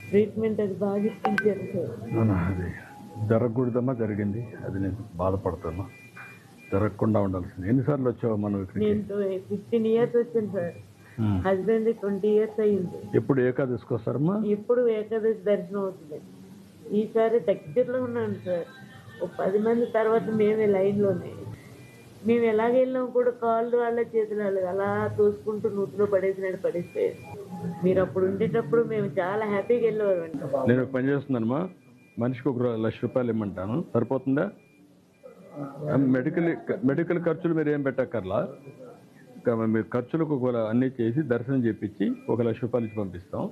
Treatment అది బాగా ఇప్పించారు సార్. అది జరగకూడదమ్మా, జరిగింది. అది నేను బాధపడుతున్నా. జరగకుండా ఉండాల్సింది. ఎన్నిసార్లు వచ్చావు మనం ఇక్కడికి? నేను 15 years వచ్చాను సార్. హస్బెండ్ 20 years అయ్యింది. ఎప్పుడు ఏకాదశికి వస్తారమ్మా? ఎప్పుడు ఏకాదశి దర్శనం అవుతుంది. ఈసారి దగ్గరలో ఉన్నాను సార్. ఒక 10 మంది తర్వాత మేమే లైన్లోనే. మేము ఎలాగెళ్ళాం కూడా కాళ్ళు వాళ్ళ చేతులు వాళ్ళు అలా తోసుకుంటూ నూతిలో పడేసినట్టు పడేస్తే మీరు అప్పుడు ఉండేటప్పుడు మేము చాలా హ్యాపీగా వెళ్ళేవారు అంట. నేను ఒక పని చేస్తున్నానమ్మా, మనిషికి ఒక ₹1,00,000 ఇమ్మంటాను, సరిపోతుందా? మెడికల్ ఖర్చులు మీరు ఏం పెట్టక్కర్లా. మీరు ఖర్చులకు అన్నీ చేసి దర్శనం చేపించి ₹1,00,000 ఇచ్చి పంపిస్తాం.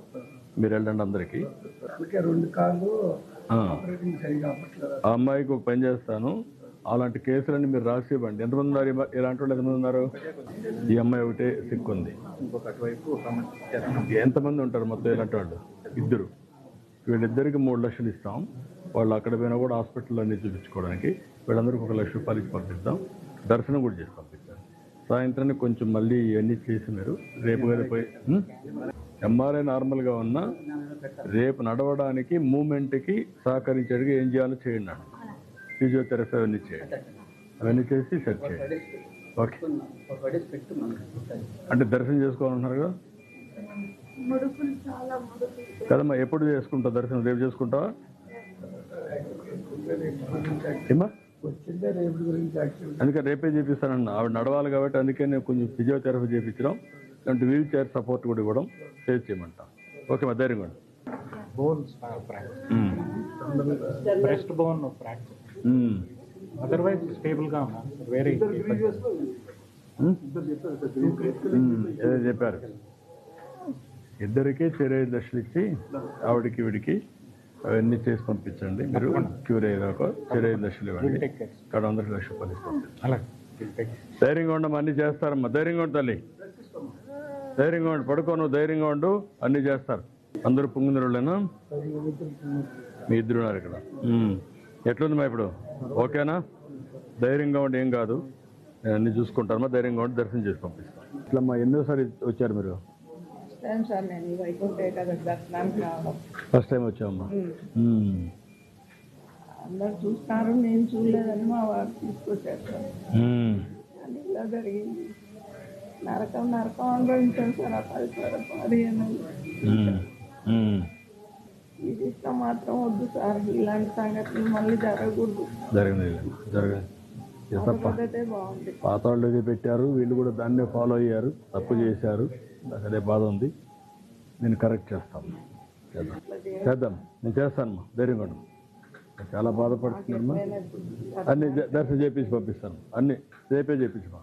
మీరు వెళ్ళండి అందరికీ. ఆ అమ్మాయికి ఒక పని చేస్తాను, అలాంటి కేసులన్నీ మీరు రాసి ఇవ్వండి. ఎంతమంది ఉన్నారు ఇలాంటి వాళ్ళు? ఎంతమంది ఉన్నారు? ఈ అమ్మాయి ఒకటే సిక్కుంది. ఎంతమంది ఉంటారు మొత్తం ఇలాంటి వాళ్ళు? 2. వీళ్ళిద్దరికి 3 లక్షలు ఇస్తాం. వాళ్ళు అక్కడ పోయినా కూడా హాస్పిటల్లో అన్నీ చూపించుకోవడానికి వీళ్ళందరికీ ₹1,00,000 ఇచ్చి పంపిస్తాం. దర్శనం కూడా చేసి పంపిస్తాం. సాయంత్రానికి కొంచెం మళ్ళీ ఇవన్నీ చేసి మీరు రేపు కదా పోయి ఎంఆర్ఐ నార్మల్గా ఉన్నా రేపు నడవడానికి మూమెంట్కి సహకరించేట్టుగా ఏం చేయాలో చేయండి. ఫిజియోథెరపీ అవన్నీ చేయండి. అవన్నీ చేసి సెట్ చేయండి. ఓకే. అంటే దర్శనం చేసుకోవాలన్నారు కదా కదమ్మా? ఎప్పుడు చేసుకుంటావు దర్శనం? రేపు చేసుకుంటావా ఏమా? అందుకే రేపే చేపిస్తానన్నా. ఆవిడ నడవాలి కాబట్టి అందుకే నేను కొంచెం ఫిజియోథెరపీ చేయించడం, అంటే వీల్ చైర్ సపోర్ట్ కూడా ఇవ్వడం చేసి చేయమంటా. ఓకే మా ధైర్యం కూడా. Breast bone fracture, otherwise stable గా ఉన్నా. వేరే ఏదో చెప్పారు. ఇద్దరికి చెరై దశలు ఇచ్చి ఆవిడికి వీడికి అవన్నీ చేసి పంపించండి. మీరు క్యూర్ అయ్యాక చెరై దశలు ఇవ్వండి. ఇక్కడ ₹1,00,000 ఇస్తాం. ధైర్యంగా ఉండమ్మా, అన్నీ చేస్తారమ్మా. ధైర్యంగా ఉండు తల్లి, ధైర్యంగా ఉండు. పడుకోను, ధైర్యంగా ఉండు, అన్నీ చేస్తారు. అందరూ పుంగుందరులేనా? మీ 2 ఉన్నారు ఇక్కడ. ఎట్లుంది మా ఇప్పుడు? ఓకేనా? ధైర్యంగా ఉండి, ఏం కాదు, నేను అన్నీ చూసుకుంటానమ్మా. ధైర్యంగా ఉండి దర్శనం చేసి పంపిస్తాను. ఇట్లమ్మా ఎన్నోసారి వచ్చారు మీరు? ఫస్ట్ టైం వచ్చామమ్మా. అందరు చూస్తారు, నేను చూడలేదని మా వారు తీసుకొచ్చారు. అది ఇలా జరిగింది. నరకం అనుభవించాను సార్. ఆ 15 ఇది ఇష్టం మాత్రం వద్దు సార్. ఇలాంటి సంగతులు మళ్ళీ జరగకూడదు. బాగుంది. పాత వాళ్ళు ఇది పెట్టారు, వీళ్ళు కూడా దాన్నే ఫాలో అయ్యారు, తప్పు చేశారు. నాకు అదే బాధ ఉంది. నేను కరెక్ట్ చేస్తాను. చేద్దాం, నేను చేస్తానమ్మా. ధైర్యంగా ఉండు. చాలా బాధపడుతున్నానమ్మా. అన్నీ దర్శనం చేపించి పంపిస్తాను. అన్నీ రేపే చేపించమా.